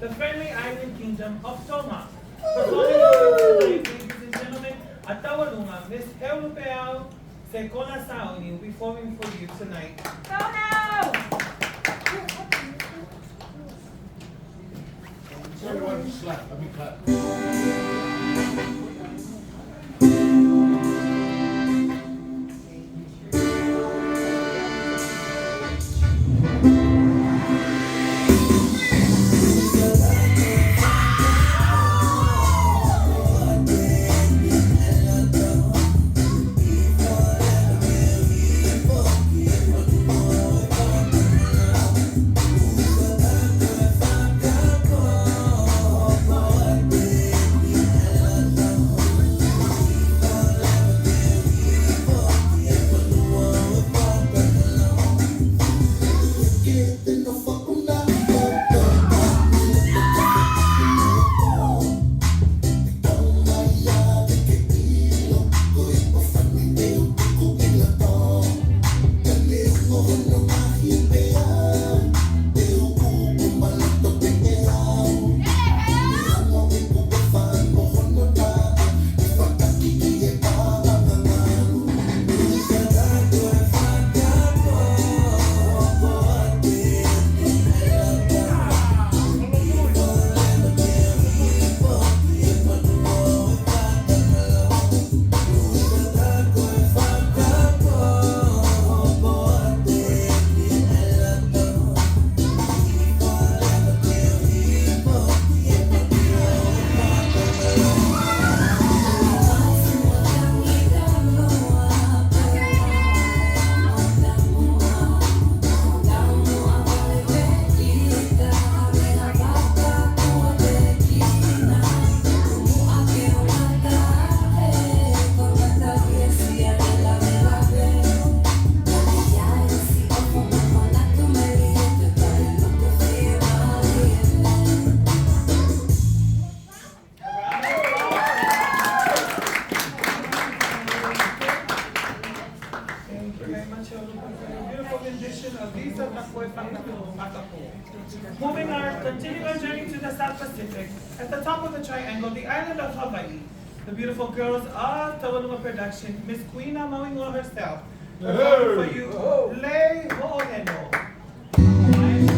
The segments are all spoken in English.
the friendly island kingdom of Tonga. Performing tonight, ladies and gentlemen, at Taualuga, Miss Luau se Sao will be performing for you tonight. Everyone slap, let me clap. Moving our, continuing our journey to the South Pacific, at the top of the triangle, the island of Hawaii, the beautiful girls of Taualuga production, Miss Queena Mawingo herself, performing for you, Le Ho'oheno. Ikuili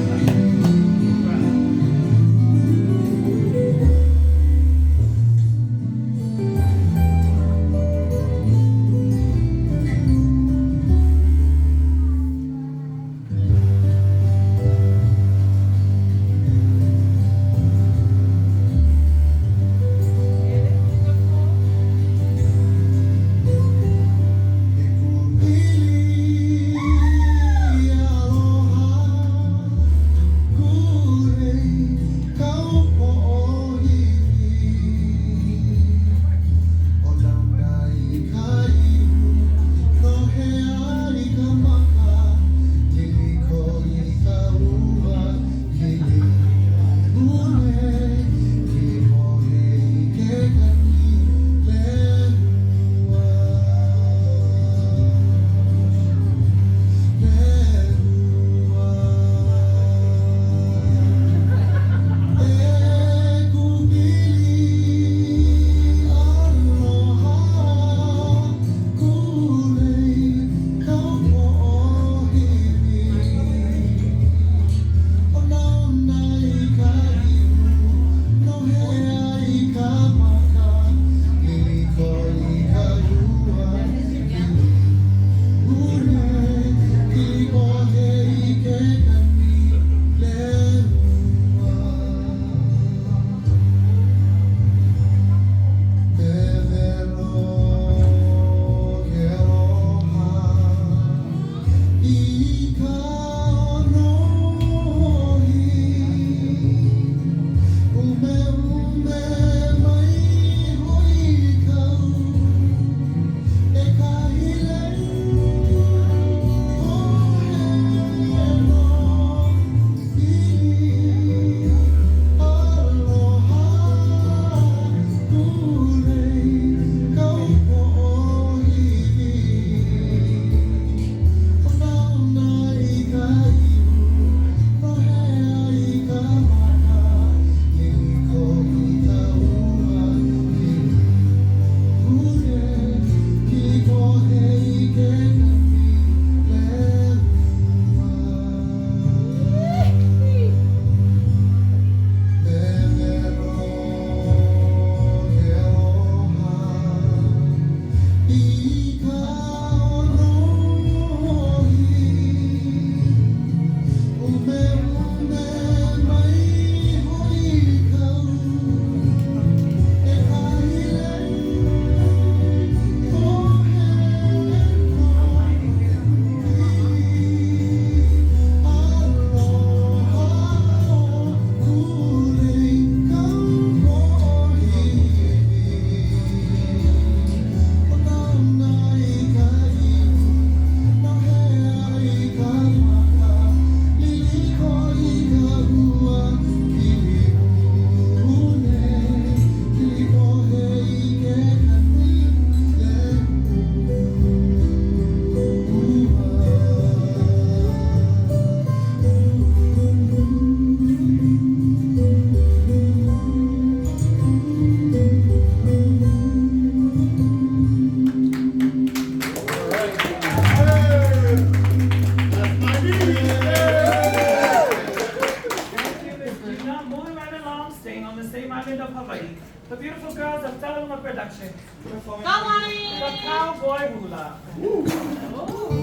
Now, moving right along, staying on the same island of Hawaii, the beautiful girls of Taualuga Production performing the cowboy hula.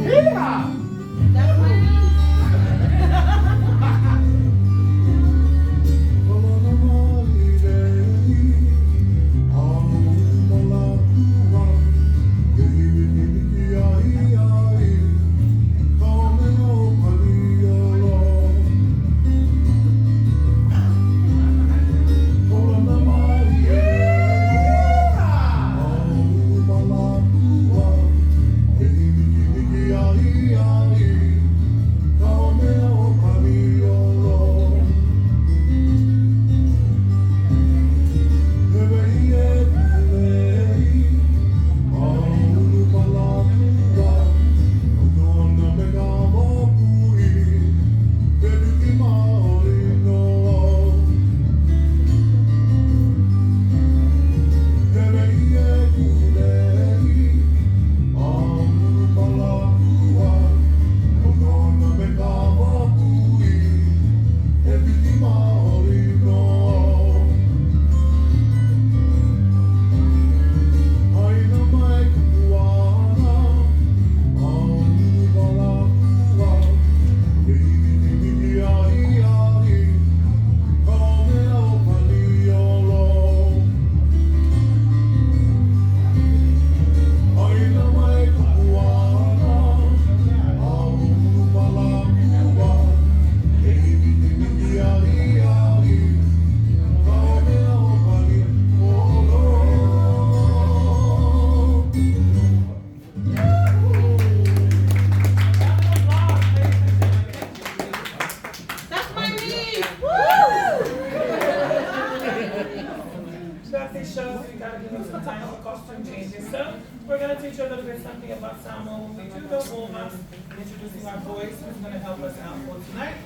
Yeah! That's my name. We're going to teach you a little bit something about Samoa when we do the warm-ups, introducing our boys who's going to help us out for tonight.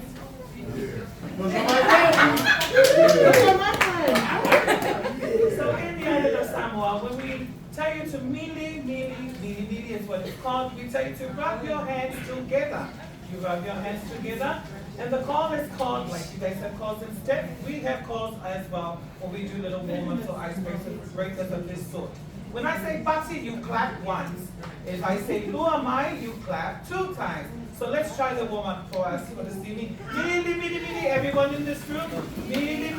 So in the island of Samoa, when we tell you to mili is what it's called, we tell you to rub your hands together. You rub your hands together, and the call is called, like you guys have calls instead, we have calls as well when we do little warm-ups or icebreakers of this sort. When I say Patsy, you clap once. If I say Luau, you clap 2 times. So let's try the warm-up for us for this evening. Mili, everyone in this room. Mili.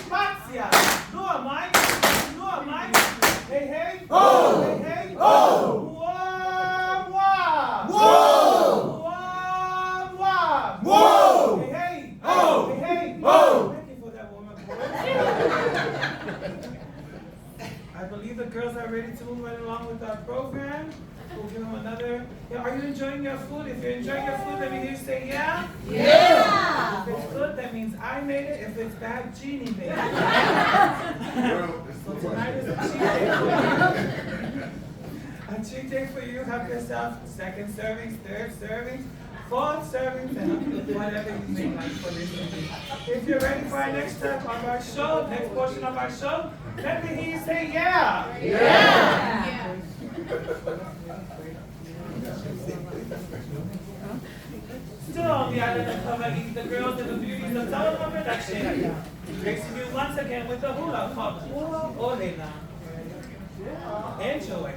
Patsia, Luau, hey, oh, hey, oh, whoa, whoa, hey, oh, hey, oh. Thank you for that warm-up. I believe the girls are ready to move right along with our program. We'll give them another. Yeah, are you enjoying your food? If you're enjoying your food, let me hear you say yeah. Yeah. If it's good, that means I made it. If it's bad, Jeannie made it. So tonight is a cheat day for you. A cheat day for you. Help yourself. 2nd servings, 3rd servings, 4th servings, and whatever you may like for this evening. If you're ready for our next step of our show, next portion of our show, let me hear you say yeah. Yeah. Still on the island of Hawaii, the girls and the beauties of Taualuga Production, gracing you once again with a hula called Ua Olena. Enjoy.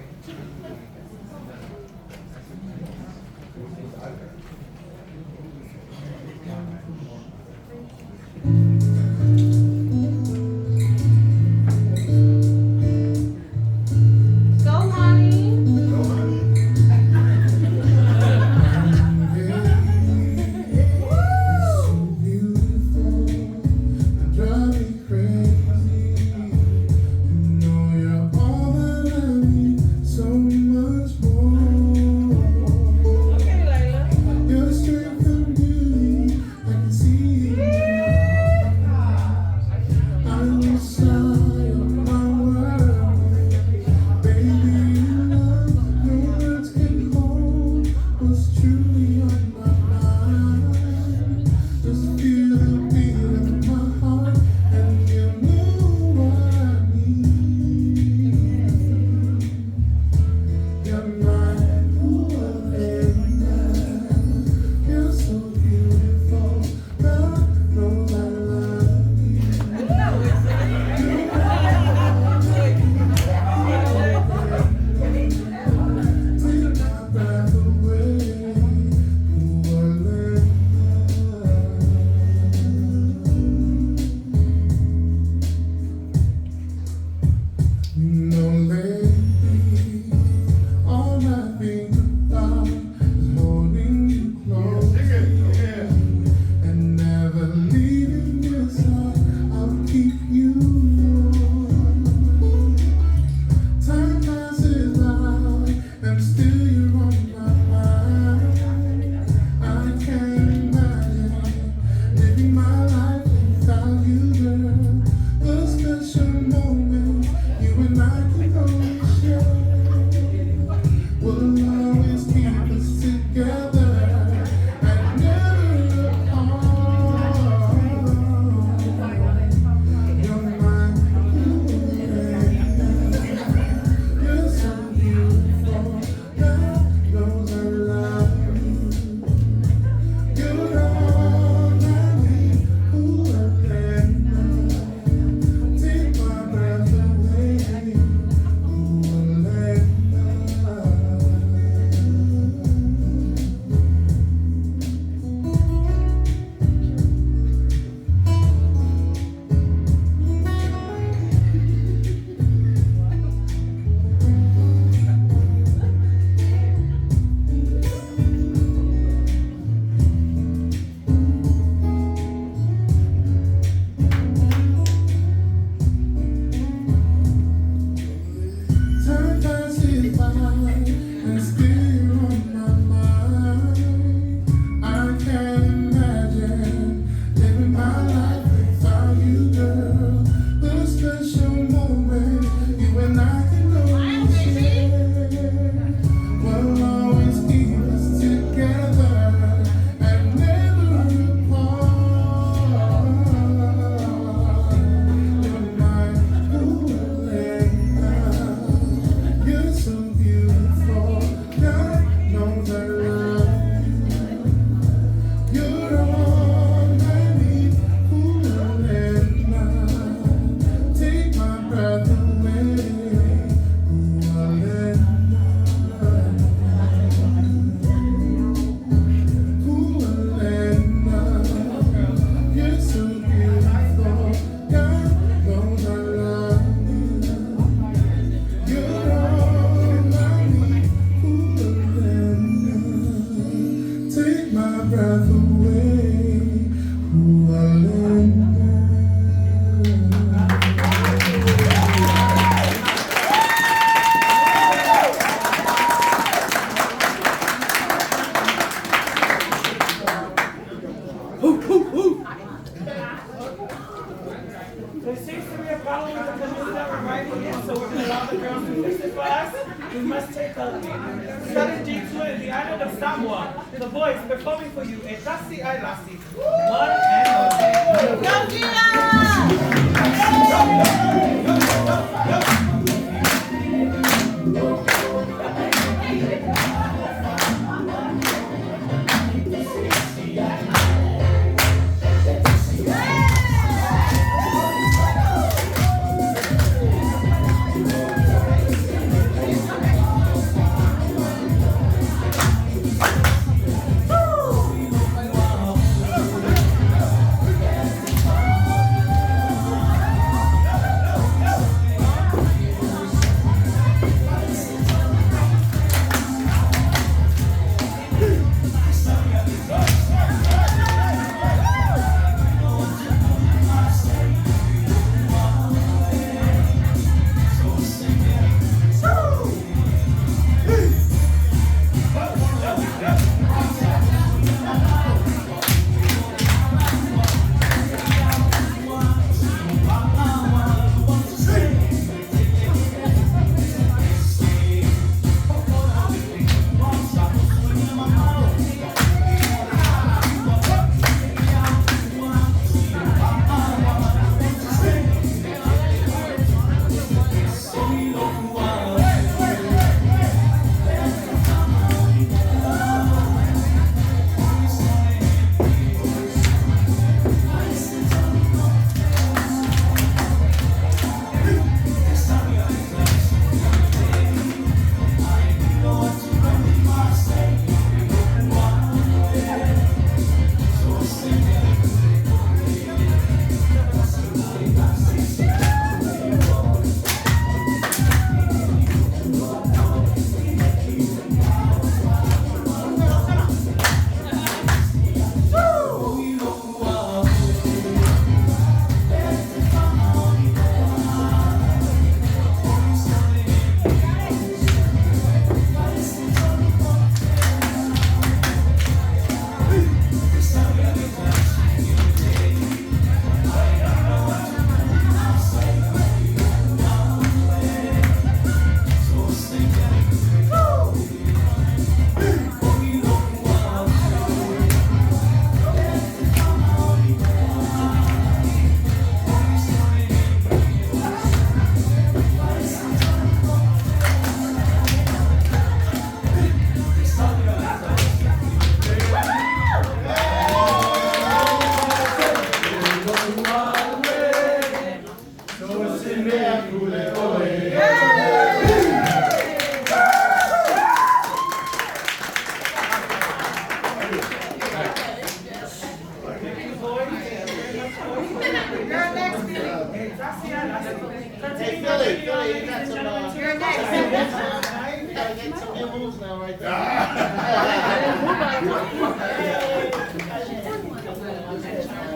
There seems to be a problem with the canoe that we're riding in, so we're going to allow the girls to fix it for us. We must take a sudden detour in the island of Samoa. The boys performing for you a Tasi Ai Lassi. One and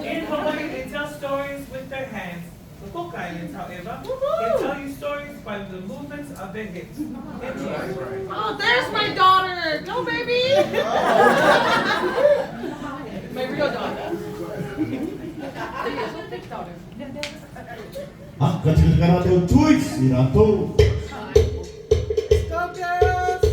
In Hawaii, they tell stories with their hands. The Cook Islands, however, they tell you stories by the movements of their hips. Oh, there's my daughter. Go, baby. My real daughter. Katika natin choice inato. Go, girls!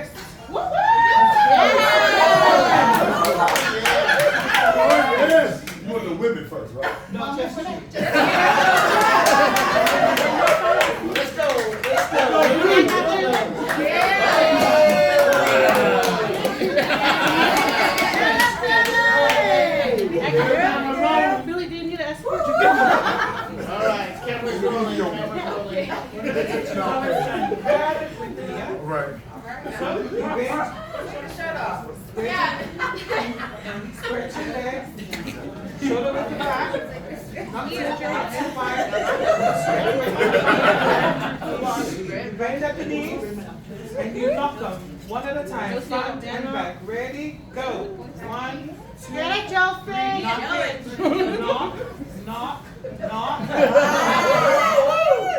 next. Yes. You want the women first, right? No, just you. Let's go. Let's go. Billy didn't need an escort. All right, camera's rolling. Right. So, you bend. Shut up. And stretch your legs. Shoulder with the back. Up to your hips and wide. Bend at the knees. And you knock them one at a time. Front and back. Ready? Go. 1, 2. Get it, Josephine. Knock it. Knock. Knock. Knock.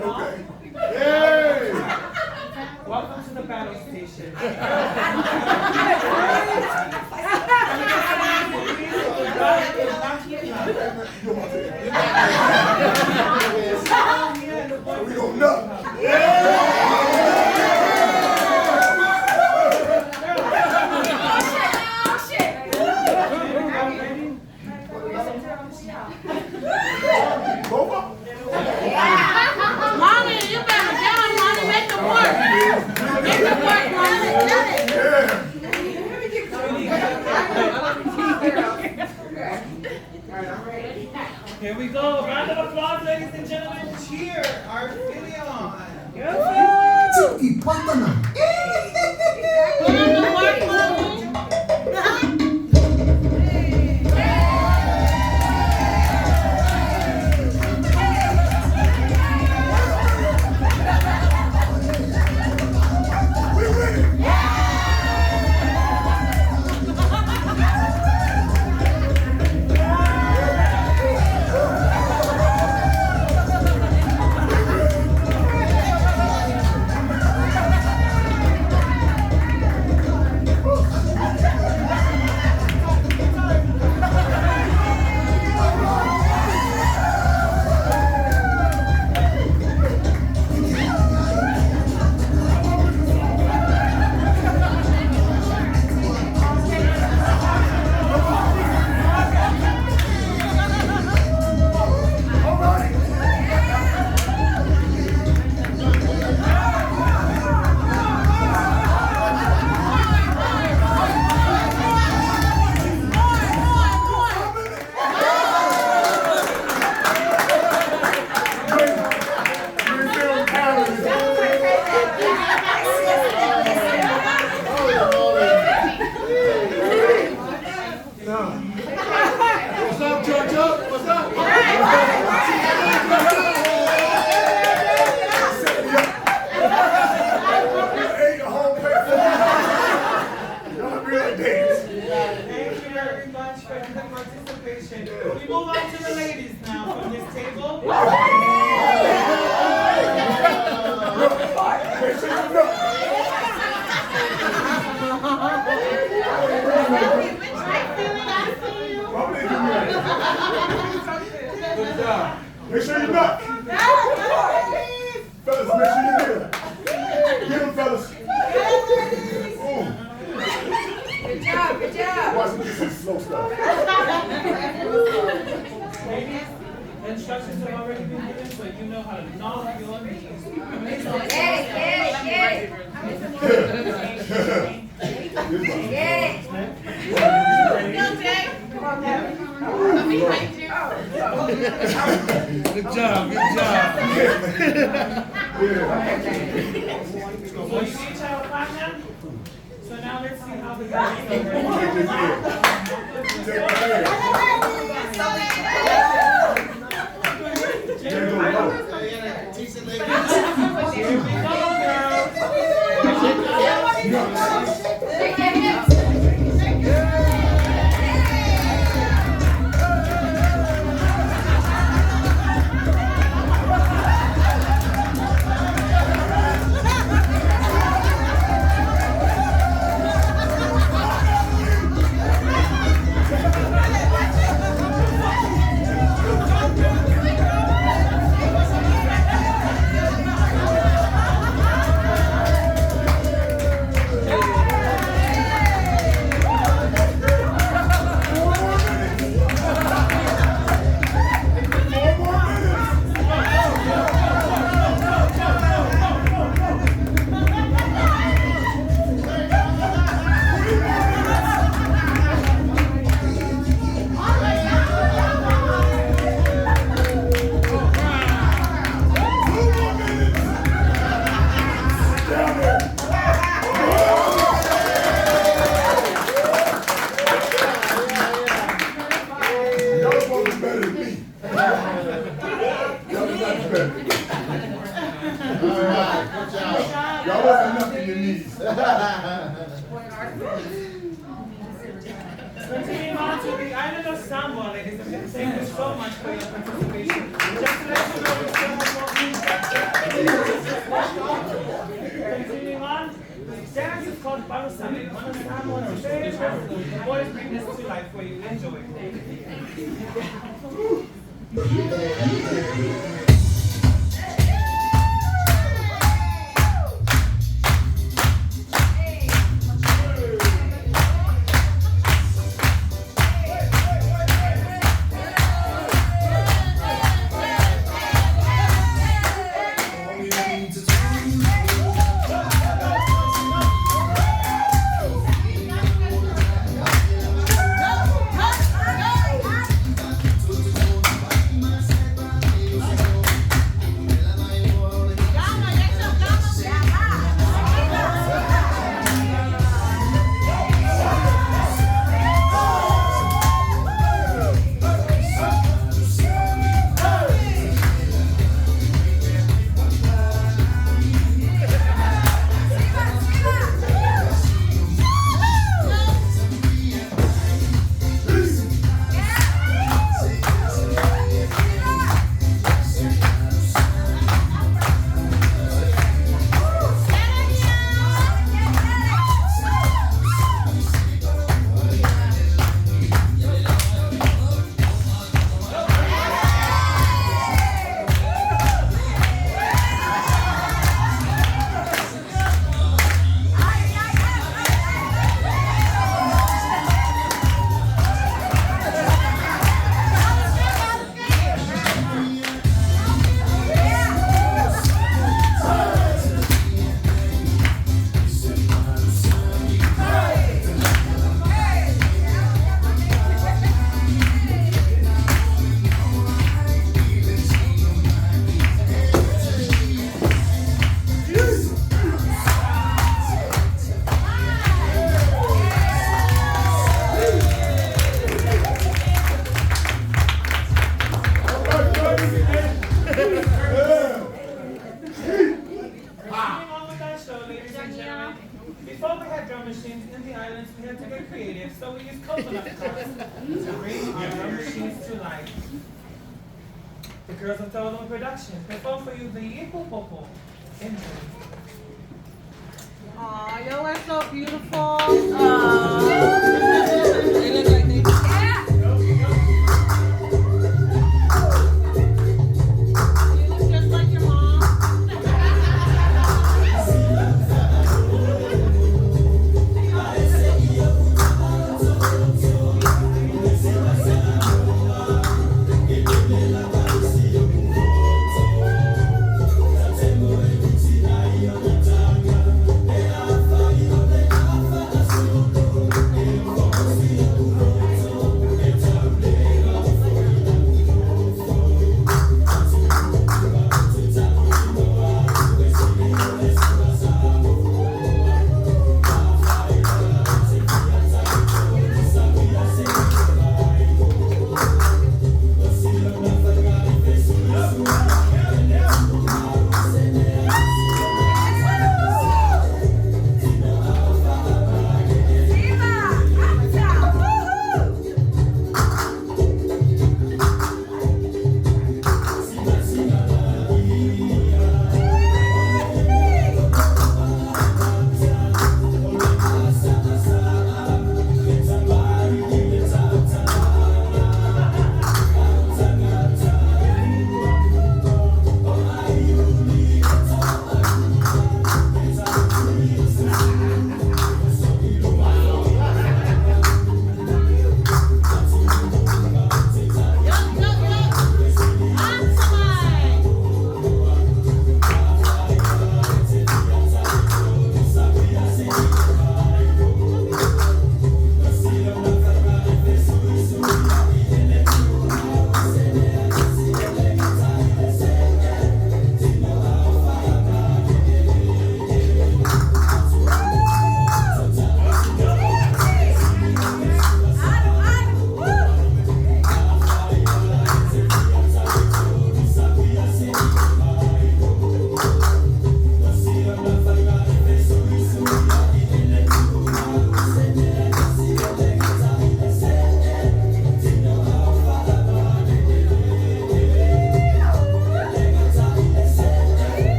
Knock. Yay! Welcome to the battle station. We don't know. Mommy, you better get him, Mommy. Make them work. Make them work, Mommy. Here we go. Round of applause, ladies and gentlemen. Cheer our Filion. Chiqui, pantana. Put on the work, Mommy. What's up, Georgia? What's up? Set me up. Ate a whole plate of food. Y'all really dance. Thank you very much for the participation. We move on to the ladies now from this table. Make sure you know. Good job. Make sure you knock. Fellas, make sure you get him. Get him, fellas. Boom. Good job, good job. Watch me do some slow stuff. Ladies, the instructions have already been given, so you know how to knock your knees. Good job, good job. So you each have a partner? So now let's see how the guys go. Here we go, girls. Take your hips. Hey! Continuing on to the island of Samoa, ladies and gentlemen. Thank you so much for your participation. Just to let you know, we still have more music. Continuing on, the dance is called Barusami. One of Samoa's favorite food. The boys bring this to life for you. Enjoy. Before we had drum machines in the islands, we had to get creative, so we used coconut cups to bring our drum machines to life. The girls of Taualuga Productions perform for you the Ipu Popo. Enjoy. Aw, y'all are so beautiful. They look like they You look just like your mom. Oh,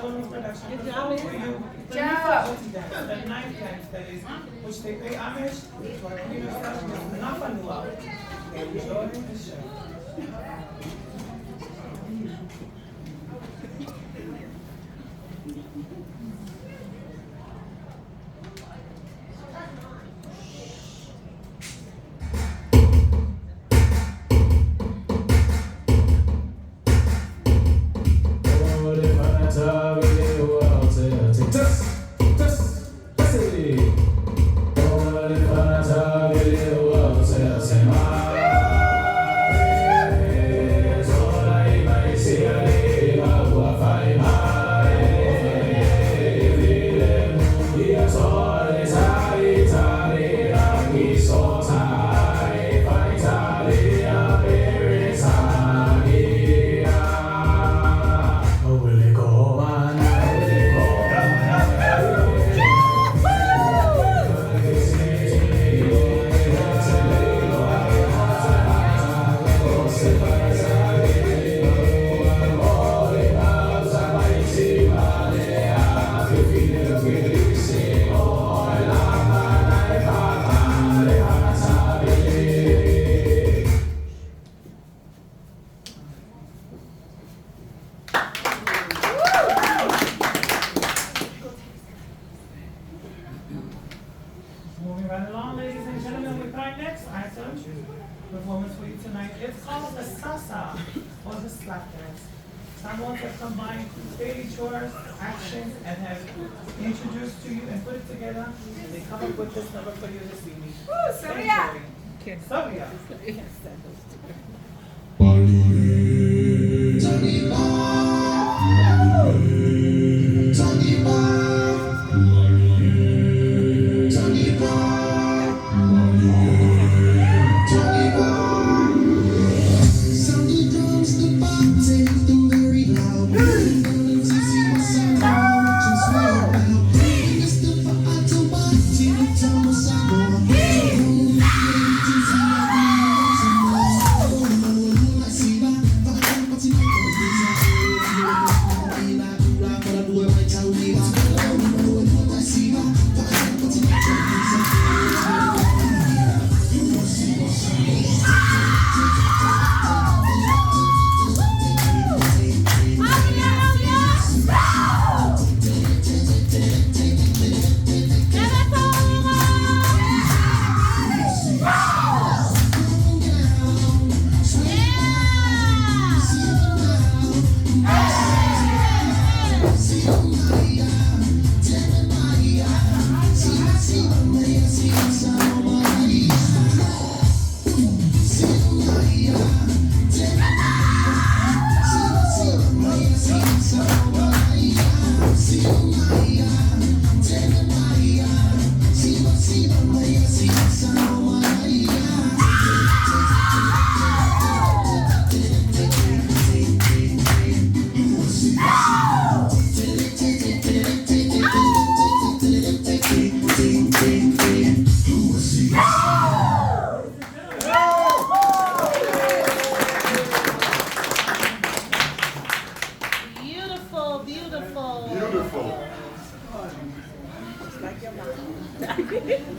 Taualuga production Good perform job. for you the Nifa'oti dance, the ninth dance that is, which they pay homage to our queen herself, Miss Luau. Enjoy the show. Moving right along, ladies and gentlemen, with our next item, performance for you tonight. It's called the Sasa, or the slap dance. Someone that combined daily chores, actions, and have introduced to you and put it together. They come up with this number for you this evening. Sabia. Sabia.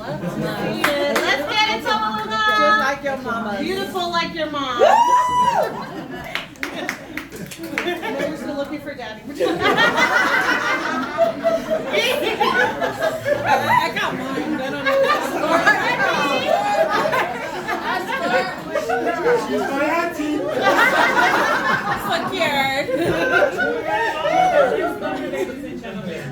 Let's get it, Taualuga. Just like your mama. Beautiful like your mom. Maybe we're still looking for daddy. I got mine. I don't know She's my auntie. so cute. Ladies and gentlemen,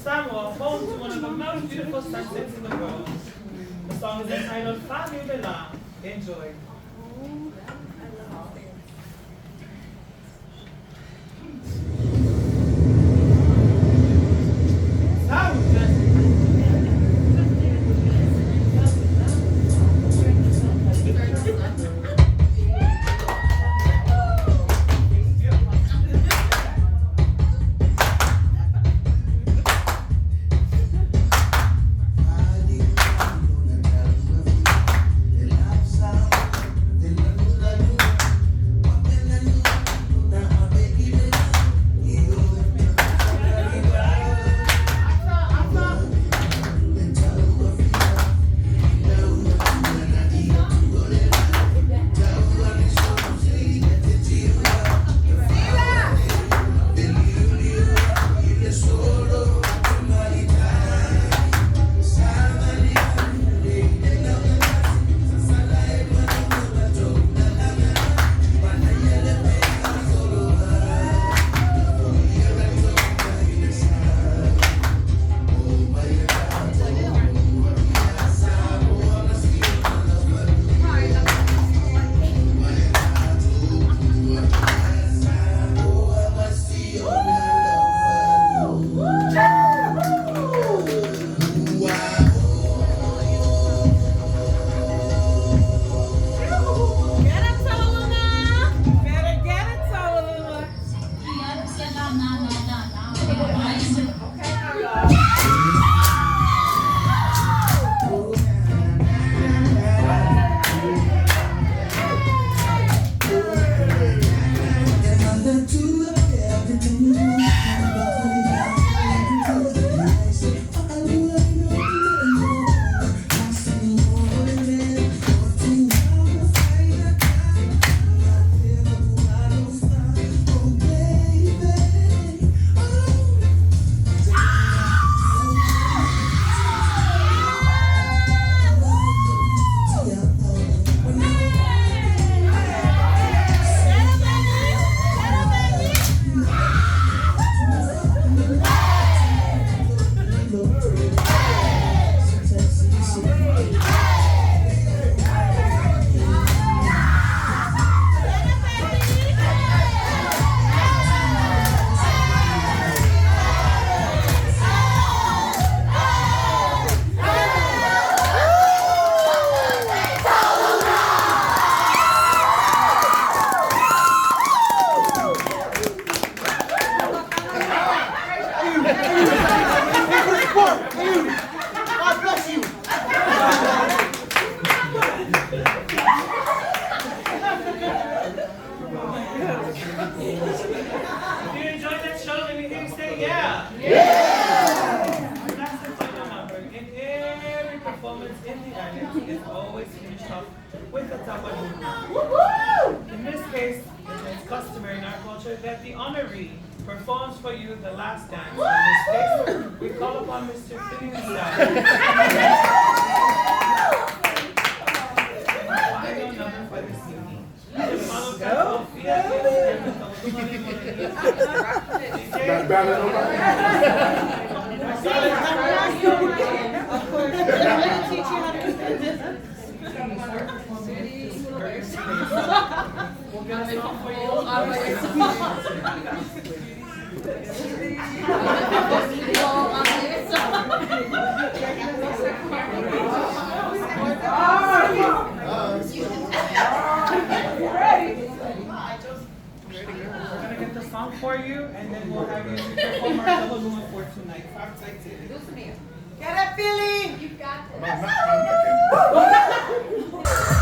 Samoa, home to one of the most beautiful sunsets in the world. The song is entitled Fami Bela. Enjoy. La is always finished off with a Taualuga. In this case, it is customary in our culture that the honoree performs for you the last dance. In this case, we call upon Mr. Finning Style. Final number for this evening. Of course, I'm going to teach you how to do this. We'll get a song for you. We're gonna get the song for you, and then we'll have you perform our Taualuga for tonight. Get it, Philly! You got it.